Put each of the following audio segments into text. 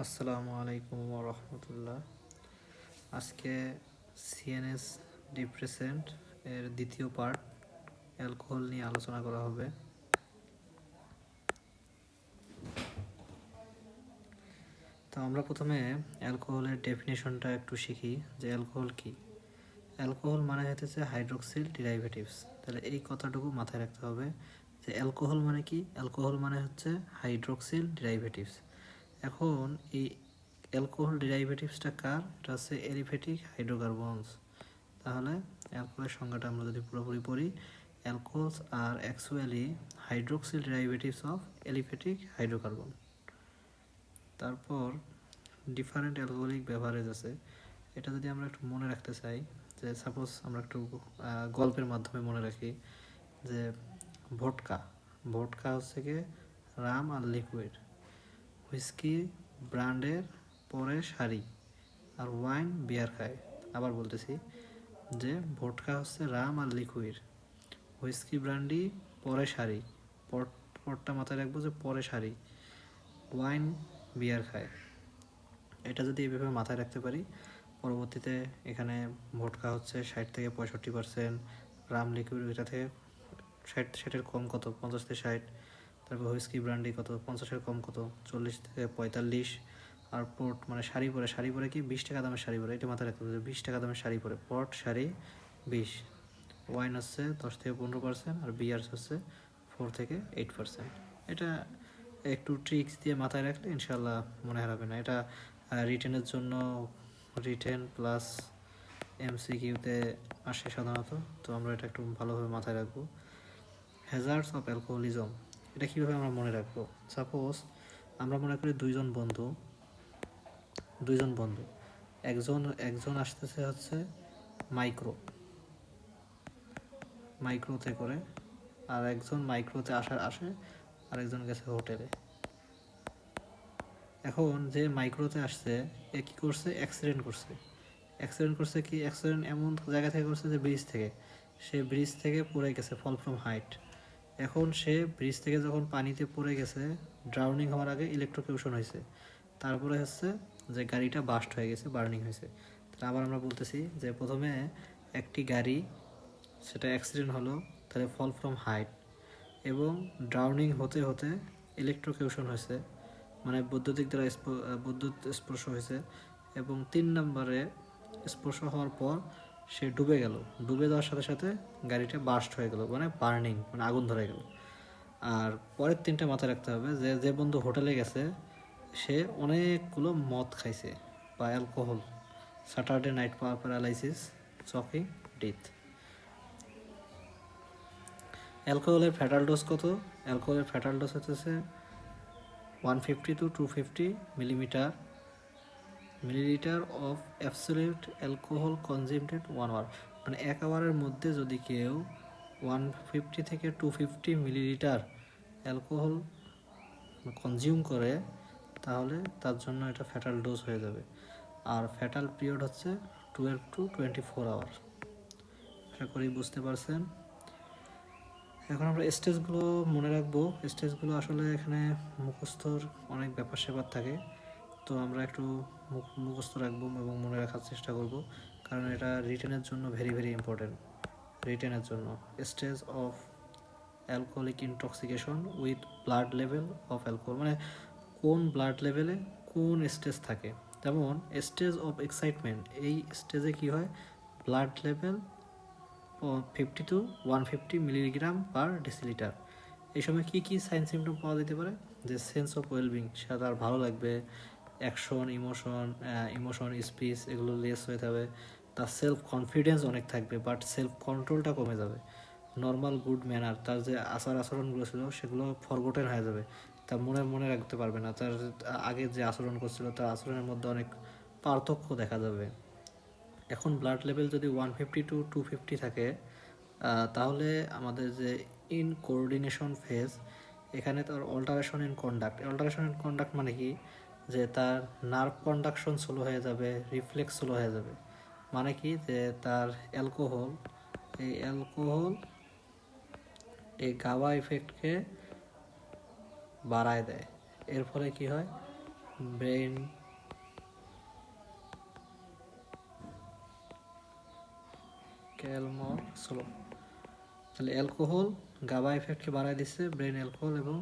আসসালামু আলাইকুম রহমতুল্লাহ। আজকে সিএনএস ডিপ্রেসেন্ট এর দ্বিতীয় পার্ট অ্যালকোহল নিয়ে আলোচনা করা হবে। তো আমরা প্রথমে অ্যালকোহলের ডেফিনেশনটা একটু শিখি যে অ্যালকোহল কী। অ্যালকোহল মানে হচ্ছে হাইড্রোক্সিল ডিরাইভেটিভস। তাহলে এই কথাটুকু মাথায় রাখতে হবে যে অ্যালকোহল মানে কি। অ্যালকোহল মানে হচ্ছে হাইড্রোক্সিল ডিরাইভেটিভস। এখন এই অ্যালকোহল ডিরাইভেটিভসটা কার? এটা হচ্ছে এলিফ্যাটিক হাইড্রোকার্বনস। তাহলে অ্যালকোহলের সংজ্ঞাটা আমরা যদি পুরোপুরি পড়ি, alcohols are actually hydroxyl derivatives of aliphatic hydrocarbon. তারপর ডিফারেন্ট অ্যালকোহলিক বেভারেজ আছে। এটা যদি আমরা একটু মনে রাখতে চাই, যে সাপোজ আমরা একটু গল্পের মাধ্যমে মনে রাখি যে ভোটকা ভোটকা হচ্ছে কি রাম আর লিকুইড, হুইস্কি ব্র্যান্ডের পরে সারি, আর ওয়াইন বিয়ার খায়। আবার বলতেছি যে ভোটকা হচ্ছে রাম আর লিকুইড, হুইস্কি ব্র্যান্ডি পরে সারি, পটটা মাথায় রাখবো যে পরে সারি, ওয়াইন বিয়ার খায়। এটা যদি এইভাবে মাথায় রাখতে পারি, পরবর্তীতে এখানে ভোটকা হচ্ছে 60-65%, রাম লিকুইড ওইটা থেকে 60-60-এর কম কত 50-60, তারপর হুইস্কি ব্র্যান্ডি কত 50-এর কম কত 40-45, আর পোর্ট মানে শাড়ি পরে কি 20 টাকা দামের শাড়ি পরে, এটা মাথায় রাখতে হবে 20 টাকা দামের শাড়ি পরে পট শাড়ি 20, ওয়াইন হচ্ছে 10-15%, আর বিয়ার্স হচ্ছে 4-8%। এটা একটু ট্রিক্স দিয়ে মাথায় রাখলে ইনশাল্লাহ মনে হারাবে না। এটা রিটেনের জন্য রিটেন প্লাস এমসিকিউতে আসে সাধারণত, তো আমরা এটা একটু ভালোভাবে মাথায় রাখবো। হ্যাজার্ডস অফ অ্যালকোহলিজম, এটা কীভাবে আমরা মনে রাখবো? সাপোজ আমরা মনে করি দুইজন বন্ধু, একজন আসতেছে হচ্ছে মাইক্রোতে করে, আর একজন মাইক্রোতে আসে, আর একজন গেছে হোটেলে। এখন যে মাইক্রোতে আসছে এ কী করছে? অ্যাক্সিডেন্ট করছে কি অ্যাক্সিডেন্ট এমন জায়গা থেকে করছে যে সে ব্রিজ থেকে পড়ে গেছে, ফল ফ্রম হাইট। এখন সে ব্রিজ থেকে যখন পানিতে পড়ে গেছে, ড্রাউনিং হওয়ার আগে ইলেকট্রোকিউশন হয়েছে, তারপরে হচ্ছে যে গাড়িটা বাস্ট হয়ে গেছে, বার্নিং হয়েছে। তাহলে আবার আমরা বলতেছি যে প্রথমে একটি গাড়ি সেটা অ্যাক্সিডেন্ট হলো, তাহলে ফল ফ্রম হাইট, এবং ড্রাউনিং হতে হতে ইলেকট্রোকিউশন হয়েছে, মানে বিদ্যুৎ স্পর্শ হয়েছে, এবং 3 নম্বরে স্পর্শ হওয়ার পর সে ডুবে যাওয়ার সাথে সাথে গাড়িটা বাস্ট হয়ে গেল, মানে বার্নিং, মানে আগুন ধরে গেল। আর পরের 3টা মাথায় রাখতে হবে যে বন্ধু হোটেলে গেছে সে অনেকগুলো মদ খাইছে বা alcohol, Saturday night power paralysis, choking, death. অ্যালকোহলের ফ্যাটাল ডোজ কত? অ্যালকোহলের ফ্যাটাল ডোজ হচ্ছে 150-250 millilitre of absolute alcohol consumed 1 hour. মানে 1 আওয়ারের মধ্যে যদি কেউ 150-250 মিলিলিটার অ্যালকোহল কনজিউম করে, তাহলে তার জন্য এটা ফ্যাটাল ডোজ হয়ে যাবে। আর ফ্যাটাল পিরিয়ড হচ্ছে 12-24 আওয়ার। আশা করি বুঝতে পারছেন। এখন আমরা স্টেজগুলো মনে রাখবো। স্টেজগুলো আসলে এখানে মুখস্থর অনেক ব্যাপার স্যাপার থাকে, তো আমরা একটু মুখস্থ রাখবো এবং মনে রাখার চেষ্টা করব, কারণ এটা রিটেনের জন্য ভেরি ভেরি ইম্পর্টেন্ট। রিটেনের জন্য stage of alcoholic intoxication with blood level of alcohol, মানে কোন ব্লাড লেভেলে কোন স্টেজ থাকে। যেমন স্টেজ অফ এক্সাইটমেন্ট, এই স্টেজে কি হয়, blood level 50-150 milligram per decilitre. এই সময় কী কী সাইন সিমটম পাওয়া যেতে পারে? যে সেন্স অফ ওয়েলবিং, সে তার ভালো লাগবে, অ্যাকশন, ইমোশন, স্পিচ এগুলো লেস হয়ে যাবে, তার সেলফ কনফিডেন্স অনেক থাকবে, বাট সেলফ কন্ট্রোলটা কমে যাবে। নর্মাল গুড ম্যানার, তার যে আচরণগুলো ছিল সেগুলো ফরগটেন হয়ে যাবে, তার মনে রাখতে পারবে না, তার আগে যে আচরণ করছিল তার আচরণের মধ্যে অনেক পার্থক্য দেখা যাবে। এখন ব্লাড লেভেল যদি 150-250 থাকে, তাহলে আমাদের যে ইন কোঅর্ডিনেশন ফেজ, এখানে তার অল্টারেশন ইন কন্ডাক্ট মানে কি, যে তার নার্ভ কন্ডাকশন স্লো হয়ে যাবে, রিফ্লেক্স স্লো হয়ে যাবে। মানে কি, যে তার অ্যালকোহল এই গাওয়া ইফেক্টকে বাড়ায় দেয়। এর ফলে কি হয়, ব্রেন ক্যালমর স্লো। তাহলে অ্যালকোহল গাবা এফেক্টকে বাড়ায় দিচ্ছে, ব্রেন অ্যালকোহল এবং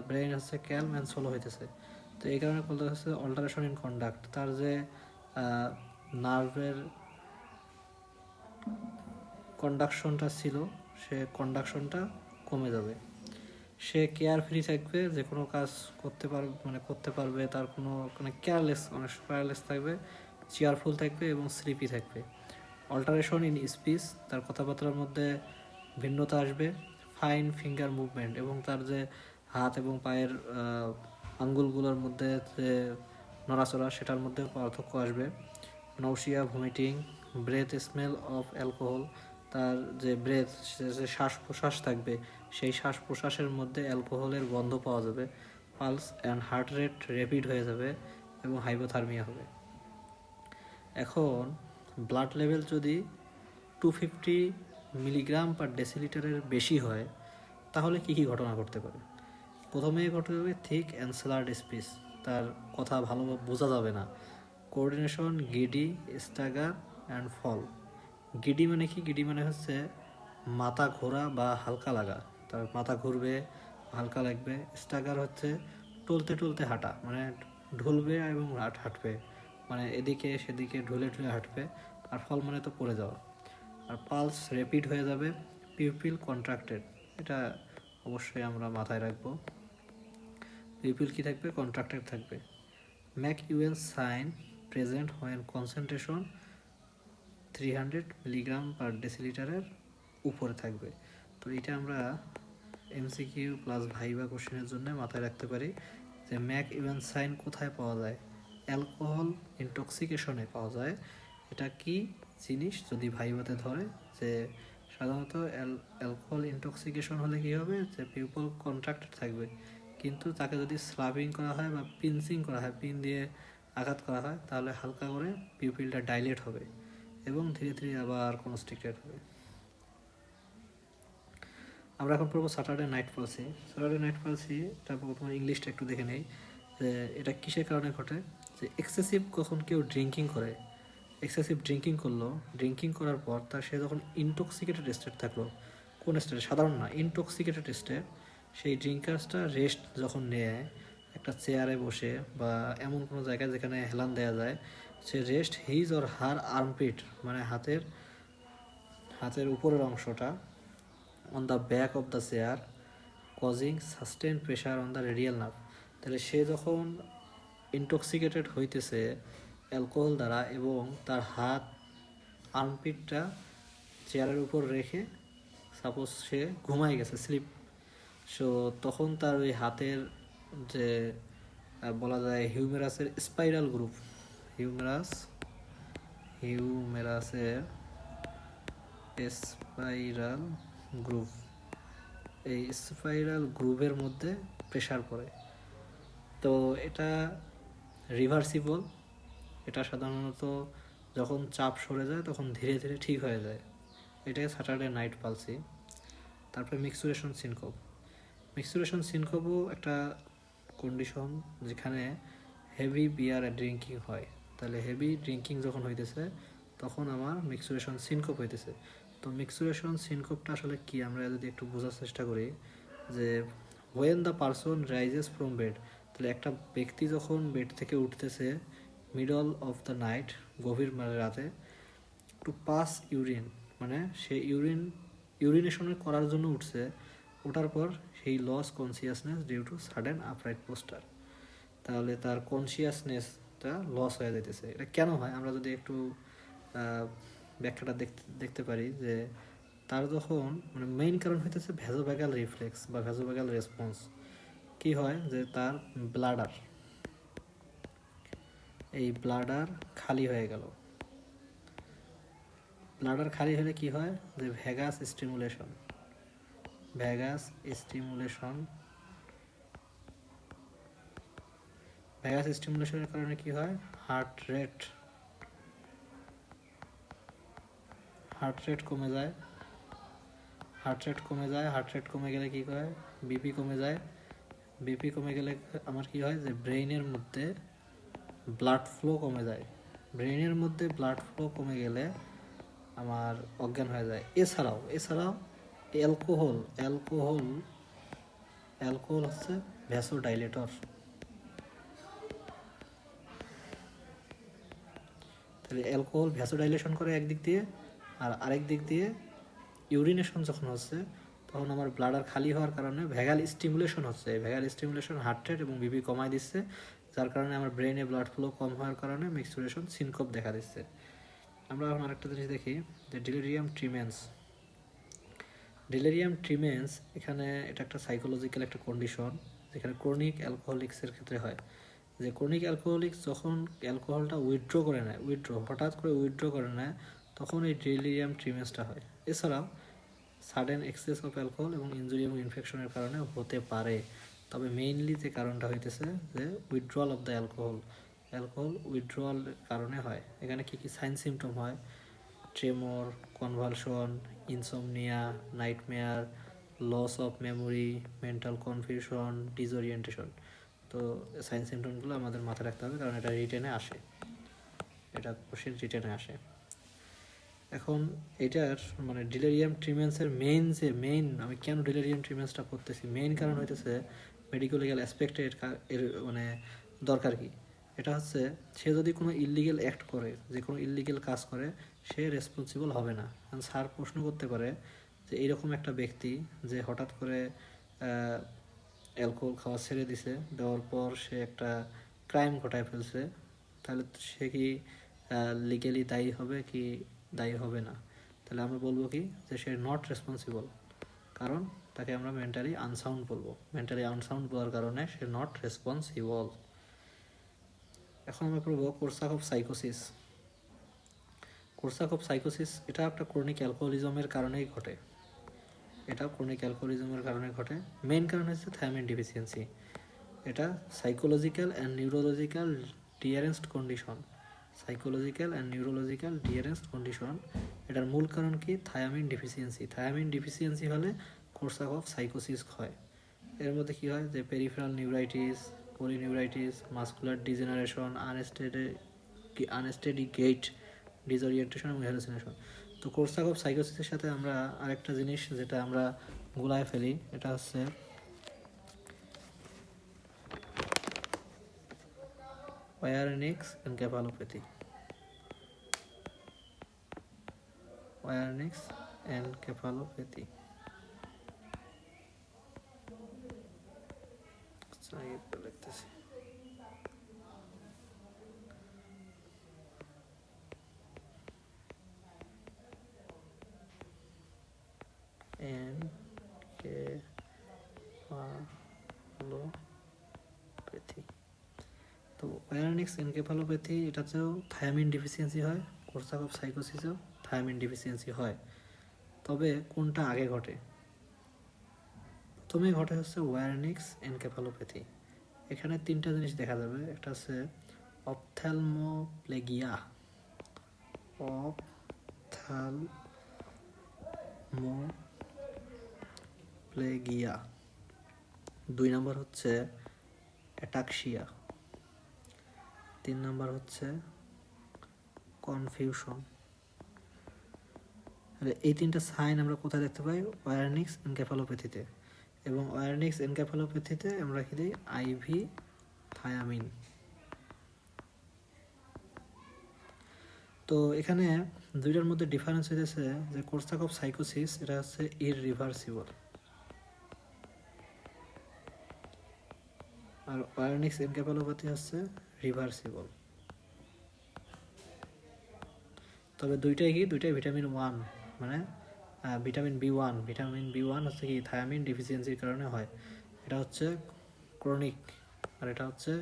ব্রেন হচ্ছে ক্যালম অ্যান্ড স্লো হইতেছে। তো এই কারণে বলতে হচ্ছে অল্টারেশন ইন কন্ডাক্ট, তার যে নার্ভের কন্ডাকশনটা ছিল সে কন্ডাকশনটা কমে যাবে। সে কেয়ার ফ্রি থাকবে, যে কোনো কাজ করতে পারবে, তার কোনো কেয়ারলেস, অনেক কেয়ারলেস থাকবে, চেয়ারফুল থাকবে এবং স্লিপি থাকবে। অল্টারেশন ইন স্পিচ, তার কথাবার্তার মধ্যে ভিন্নতা আসবে। ফাইন ফিঙ্গার মুভমেন্ট, এবং তার যে হাত এবং পায়ের আঙ্গুলগুলোর মধ্যে যে নড়াচড়া সেটার মধ্যে পার্থক্য আসবে। Nausea, vomiting, breath smell of alcohol, তার যে ব্রেথ, যে শ্বাস প্রশ্বাস থাকবে সেই শ্বাস প্রশ্বাসের মধ্যে অ্যালকোহলের গন্ধ পাওয়া যাবে। Pulse and heart rate rapid হয়ে যাবে এবং হাইপোথার্মিয়া হবে। এখন ব্লাড লেভেল যদি 250 মিলিগ্রাম পার ডেসিলিটারের বেশি হয় তাহলে কী কী ঘটনা ঘটতে পারে? প্রথমেই ঘটে যাবে থিক অ্যান্ড স্লার্ড স্পিচ, তার কথা ভালোভাবে বোঝা যাবে না। কোঅর্ডিনেশন, গিডি, স্টাগার অ্যান্ড ফল। গিডি মানে কি? গিডি মানে হচ্ছে মাথা ঘোরা বা হালকা লাগা, তার মাথা ঘুরবে, হালকা লাগবে। স্টাগার হচ্ছে টলতে টলতে হাঁটা, মানে ঢুলবে এবং হাঁটবে, মানে এদিকে সেদিকে ঢুলে ঢুলে হাঁটবে। আর ফল মানে তো পড়ে যাওয়া। আর পালস র্যাপিড হয়ে যাবে। পিউপিল কন্ট্রাক্টেড, এটা অবশ্যই আমরা মাথায় রাখবো। পিউপিল কি থাকবে? কন্ট্রাক্টেড থাকবে। ম্যাক ইউএল sign present when concentration 300 milligram per ডেসিলিটারের উপরে থাকবে। তো এটা আমরা এমসিকিউ প্লাস ভাইবা কোশ্চেনের জন্য মাথায় রাখতে পারি যে ম্যাক ইউএল সাইন কোথায় পাওয়া যায়? অ্যালকোহল ইনটক্সিকেশনে পাওয়া যায়। এটা কি জিনিস যদি ভাইবাতে ধরে, যে সাধারণত অ্যালকোহল ইনটক্সিকেশন হলে কী হবে, যে পিউপল কন্ট্রাক্টেড থাকবে, কিন্তু তাকে যদি স্লাবিং করা হয় বা পিনসিং করা হয়, পিন দিয়ে আঘাত করা হয়, তাহলে হালকা করে পিউপিলটা ডাইলেট হবে এবং ধীরে ধীরে আবার কনস্ট্রিক্টেড হবে। আমরা এখন পড়বো Saturday night palsy. Saturday night palsy, তারপর প্রথমে ইংলিশটা একটু দেখে নেই যে এটা কিসের কারণে ঘটে। যে এক্সেসিভ কখন কেউ ড্রিঙ্কিং করে, এক্সেসিভ ড্রিঙ্কিং করলো, ড্রিঙ্কিং করার পর তার সে যখন ইনটক্সিকেটেড স্টেট থাকলো, কোন স্টেটে? সাধারণ না, ইনটক্সিকেটেড স্টেট। সেই ড্রিঙ্কার্সটা রেস্ট যখন নেয় একটা চেয়ারে বসে বা এমন কোনো জায়গায় যেখানে হেলান দেওয়া যায়, সে rest his or her armpit, মানে হাতের উপরের অংশটা, on the back of the chair, causing sustain pressure on the radial nerve. তাহলে সে যখন ইনটক্সিকেটেড হইতেছে অ্যালকোহল দ্বারা এবং তার হাত আর্মপিটটা চেয়ারের উপর রেখে সাপোজ সে ঘুমাই গেছে, স্লিপ, সো তখন তার ওই হাতের যে বলা যায় হিউমেরাসের স্পাইরাল গ্রুপ, হিউমেরাসের স্পাইরাল গ্রুপ, এই স্পাইরাল গ্রুপের মধ্যে প্রেশার পড়ে। তো এটা রিভার্সিবল, এটা সাধারণত যখন চাপ সরে যায় তখন ধীরে ধীরে ঠিক হয়ে যায়। এটাই স্যাটারডে নাইট পালসি। তারপরে মিক্সুরেশন সিনকোপ। মিক্সুরেশন সিনকোপও একটা কন্ডিশন যেখানে হেভি বিয়ার ড্রিঙ্কিং হয়। তাহলে হেভি ড্রিঙ্কিং যখন হইতেছে তখন আমার মিক্সুরেশন সিনকোপ হইতেছে। তো মিক্সুরেশন সিনকোপটা আসলে কি, আমরা যদি একটু বোঝার চেষ্টা করি যে when the person rises from bed, তাহলে একটা ব্যক্তি যখন বেড থেকে উঠতেছে মিডল অফ দ্য নাইট, গভীর রাতে, টু পাস ইউরিন, মানে সে ইউরিনেশন করার জন্য উঠছে, ওঠার পর সেই loss consciousness due to sudden upright posture, তাহলে তার কনসিয়াসনেসটা লস হয়ে যাইতেছে। এটা কেন হয় আমরা যদি একটু ব্যাখ্যাটা দেখতে পারি, যে তার যখন মানে মেইন কারণ হইতেছে ভ্যাজোভ্যাগাল রিফ্লেক্স বা ভ্যাজোভ্যাগাল রেসপন্স। কি হয় যে তার ব্লাডার খালি হয়ে গেল। ব্লাডার খালি হলে কি হয়, যে ভ্যাগাস স্টিমুলেশনের কারণে কি হয়, হার্ট রেট কমে যায়। হার্ট রেট কমে গেলে কি হয়, বিপি কমে যায়, বিপি কমে গেলে আমার কি হয়, যে ব্রেইনের মধ্যে ব্লাড ফ্লো কমে যায়। ব্রেইনের মধ্যে ব্লাড ফ্লো কমে গেলে আমার অজ্ঞান হয়ে যায়। এছাড়াও অ্যালকোহল অ্যালকোহল অ্যালকোহল হচ্ছে ভ্যাসোডাইলেটর। তাহলে অ্যালকোহল ভ্যাসোডাইলেশন করে একদিক দিয়ে, আর আরেক দিক দিয়ে ইউরিনেশন যখন হচ্ছে তখন আমার ব্লাডার খালি হওয়ার কারণে ভ্যাগাল স্টিমুলেশন হচ্ছে। ভ্যাগাল স্টিমুলেশন হার্ট রেট এবং বিপি কমায় দিচ্ছে, যার কারণে আমার ব্রেনে ব্লাড ফ্লো কম হওয়ার কারণে মিক্সুরেশন সিনকোপ দেখা দিচ্ছে। আমরা এখন আরেকটা জিনিস দেখি, যে ডিলিরিয়াম ট্রিমেন্স। ডিলিরিয়াম ট্রিমেন্স এখানে এটা একটা সাইকোলজিক্যাল একটা কন্ডিশন, যেখানে ক্রনিক অ্যালকোহলিক্সের ক্ষেত্রে হয়। যে ক্রনিক অ্যালকোহলিক্স যখন অ্যালকোহলটা হঠাৎ করে উইথড্র করে নেয়, তখন এই ডিলিরিয়াম ট্রিমেন্সটা হয়। এছাড়াও সাডেন এক্সেস অফ অ্যালকোহল এবং ইনজুরি এবং ইনফেকশনের কারণে হতে পারে। তবে মেইনলি যে কারণটা হইতেছে যে withdrawal of the alcohol withdrawal কারণে হয়। এখানে কী কী সাইন সিমটম হয়? Tremor, convulsion, insomnia, nightmare, loss of memory, mental confusion, disorientation. তো সাইন সিমটমগুলো আমাদের মাথায় রাখতে হবে, কারণ এটা রিটেনে আসে, এটা কোশ্চেন রিটেনে আসে। এখন এটার মানে ডিলেরিয়াম ট্রিমেন্সের মেইন আমি কেন ডিলেরিয়াম ট্রিমেন্সটা করতেছি, মেইন কারণ হইতেছে মেডিকেল লিগাল অ্যাসপেক্টে এর মানে দরকার কি। এটা হচ্ছে, সে যদি কোনো ইললিগেল অ্যাক্ট করে, যে কোনো ইললিগেল কাজ করে, সে রেসপন্সিবল হবে না। কারণ স্যার প্রশ্ন করতে পারে যে এইরকম একটা ব্যক্তি যে হঠাৎ করে অ্যালকোহল খাওয়া ছেড়ে দিছে, দেওয়ার পর সে একটা ক্রাইম ঘটায় ফেলছে, তাহলে সে কি লিগেলি দায়ী হবে কি দায়ী হবে না? তাহলে আমরা বলবো কি, যে সে নট রেসপন্সিবল, কারণ তাকে আমরা মেন্টালি আনসাউন্ড বলবো। মেন্টালি আনসাউন্ড বলার কারণে সে নট রেসপন্সিবল। এখন আমরা পড়বো কোর্সাকফ সাইকোসিস। কোর্সাকফ সাইকোসিস এটা একটা ক্রনিক অ্যালকোহলিজমের কারণেই ঘটে। মেইন কারণ হচ্ছে থায়ামিন ডিফিসিয়েন্সি। এটা সাইকোলজিক্যাল অ্যান্ড নিউরোলজিক্যাল ডিয়ারেন্সড কন্ডিশন। এটার মূল কারণ কি? থায়ামিন ডিফিসিয়েন্সি হলে কোর্সাকফ সাইকোসিস হয়। এর মধ্যে কি হয়, যে peripheral neuritis, polyneuritis, muscular degeneration, unsteady gait, disorientation এবং হ্যালুসিনেশন। তো কোর্সাকফ সাইকোসিসের সাথে আমরা আরেকটা জিনিস যেটা আমরা গুলায় ফেলি, এটা হচ্ছে ওয়ারনিক্স এনকেফালোপ্যাথি। লিখতেছি এনকেফালোপ্যাথি। তো ওয়ারনিক্স এনকেফালোপ্যাথি এটাতেও থায়ামিন ডিফিসিয়েন্সি হয়, কোর্সাকফ সাইকোসিসেও থায়ামিন ডিফিসিয়েন্সি হয়। তবে কোনটা আগে ঘটে? প্রথমে ঘটে হচ্ছে ওয়ারনিক্স এনকেফালোপ্যাথি। এখানে তিনটা জিনিস দেখা যাবে। একটা হচ্ছে অপথ্যালমোপ্লেগিয়া, দুই নম্বর হচ্ছে অ্যাটাক্সিয়া, 3 নম্বর হচ্ছে কনফিউশন। এই তিনটা সাইন আমরা কোথায় দেখতে পাই? ওয়ারনিক্স এনকেফালোপ্যাথিতে। এবং ওয়ারনিক্স এনকেফালোপ্যাথিতে আমরা কি দিই? IV thiamine. তো এখানে দুইটার মধ্যে ডিফারেন্স হইতেছে যে কোর্সাকফ সাইকোসিস এটা হচ্ছে ইররিভার্সিবল, আর ওয়ারনিক্স এনকেফালোপ্যাথি হচ্ছে রিভার্সিবল। তবে দুইটাই ভিটামিন 1, মানে ভিটামিন বি ওয়ান হচ্ছে কি থায়ামিন ডিফিসিয়েন্সির কারণে হয়। এটা হচ্ছে ক্রনিক আর এটা হচ্ছে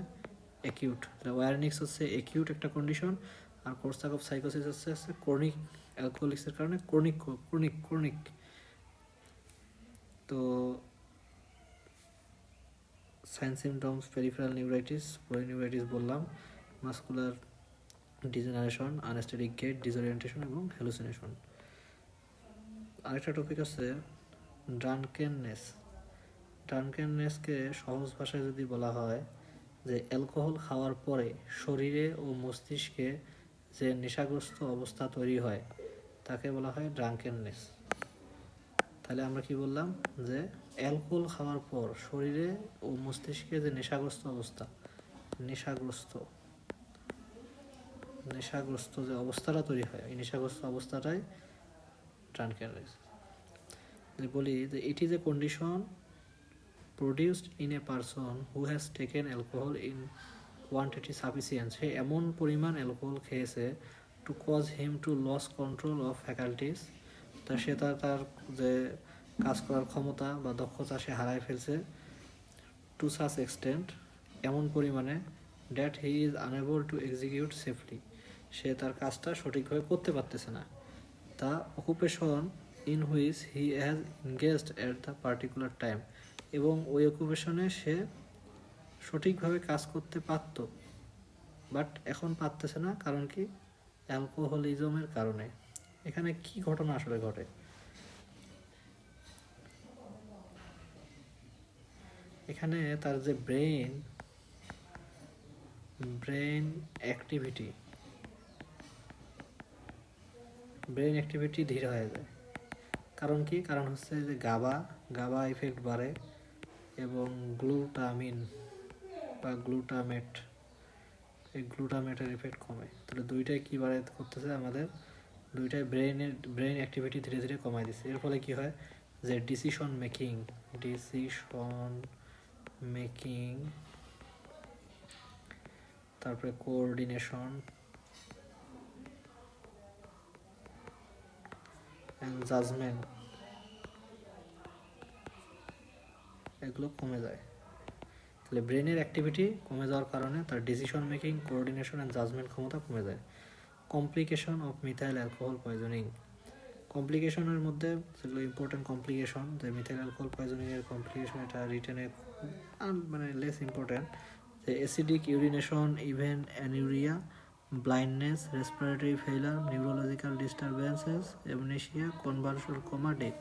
অ্যাকিউট। ওয়ারনিক্স হচ্ছে অ্যাকিউট একটা কন্ডিশন, আর কোর্সাকফ সাইকোসিস হচ্ছে ক্রনিক অ্যালকোহলিক্সের কারণে ক্রনিক। তো sign symptoms peripheral neuritis, polyneuritis বললাম, muscular degeneration, unsteady gait, disorientation এবং হ্যালুসিনেশন। আরেকটা টপিক আছে ড্রাঙ্কেননেস। ড্রাঙ্কেননেসকে সহজ ভাষায় যদি বলা হয় যে অ্যালকোহল খাওয়ার পরে শরীরে ও মস্তিষ্কে যে নেশাগ্রস্ত অবস্থা তৈরি হয় তাকে বলা হয় ড্রাঙ্কেননেস। তাহলে আমরা কি বললাম যে অ্যালকোহল খাওয়ার পর শরীরে ও মস্তিষ্কে যে নেশাগ্রস্ত অবস্থা, নেশাগ্রস্ত যে অবস্থাটা তৈরি হয় এই নেশাগ্রস্ত অবস্থাটাই ড্রাঙ্কেননেস। বলি যে it is a condition produced in a person who has taken alcohol in quantity sufficient, সে এমন পরিমাণ অ্যালকোহল খেয়েছে to cause him to lose control of faculties, তা সে তার যে কাজ করার ক্ষমতা বা দক্ষতা সে হারায় ফেলছে, to such extent এমন পরিমাণে that he is unable to execute safely, সে তার কাজটা সঠিকভাবে করতে পারতেছে না। the occupation in which he has engaged at the particular time, এবং ওই অকুপেশনে সে সঠিকভাবে কাজ করতে পারত বাট এখন পারতেছে না, কারণ কি? অ্যালকোহলিজমের কারণে। এখানে কি ঘটনা আসলে ঘটে? এখানে তার যে ব্রেন অ্যাক্টিভিটি ধীর হয়ে যায়। কারণ কি? কারণ হচ্ছে যে গাবা ইফেক্ট বাড়ে এবং গ্লুটামিন বা গ্লুটামেটের ইফেক্ট কমে। তাহলে দুইটাই কি বাড়ে করতেছে আমাদের? দুইটাই ব্রেন অ্যাক্টিভিটি ধীরে ধীরে কমায় দিচ্ছে। এর ফলে কি হয় যে ডিসিশন মেকিং, তারপরে কোঅর্ডিনেশন অ্যান্ড জাজমেন্ট এগুলো কমে যায়। তাহলে ব্রেনের অ্যাক্টিভিটি কমে যাওয়ার কারণে তার decision making, coordination and judgement ক্ষমতা কমে যায়। Complication of methyl alcohol poisoning, কমপ্লিকেশনের মধ্যে যেগুলো ইম্পর্টেন্ট কমপ্লিকেশন, যে মিথাইল অ্যালকোহল পয়জনিংয়ের কমপ্লিকেশন, এটা রিটেনে মানে লেস ইম্পর্টেন্ট, যে acidic urination, even anuria, blindness, respiratory failure, neurological disturbances, amnesia, convulsion, death.